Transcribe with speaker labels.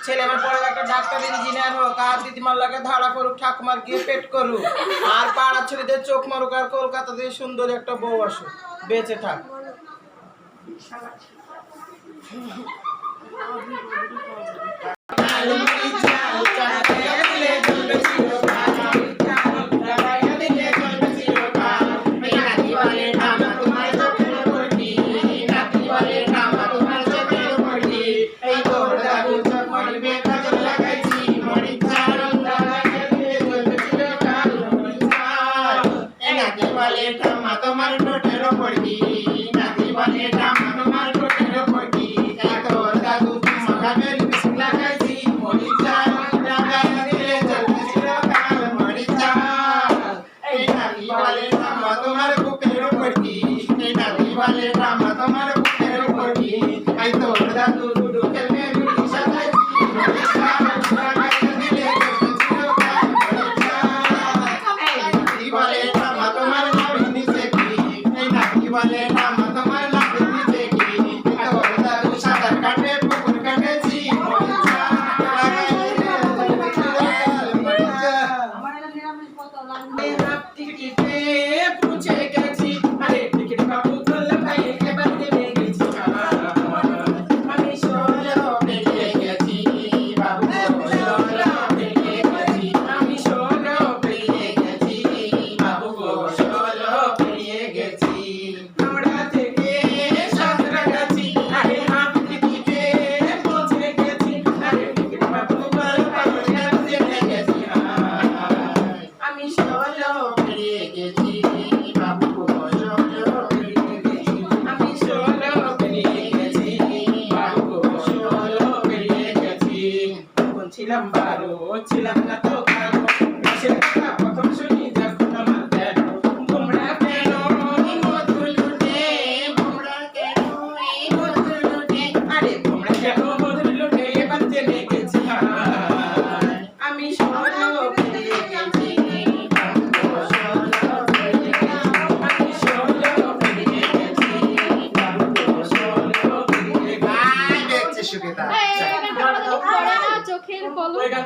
Speaker 1: ছেলে আমার পরে একটা ডাক্তার ইঞ্জিনিয়ার হোক, আর দিদিমার লাগে ধারা করুক, ঠাকুমার গিয়ে পেট করুক, আর পাড়ার ছেলেদের চোখ মারুক, আর কলকাতা দিয়ে সুন্দর একটা বউ আসুক, বেঁচে থাক। ছিলাম বারো, ছিলাম না তো কারো, প্রথম শুনি যখন আমার দেন তোমরা কেন মধু লুটে, তোমরা কেন মধু লুটে, আরে তোমরা কেন মধু লুটে, এবার জেনে গেছি আমি ষোলো পেরিয়ে গেছি, আমি ষোলো পেরিয়ে গেছি, ষোলো পেরিয়ে গেছি।
Speaker 2: চোখের পলক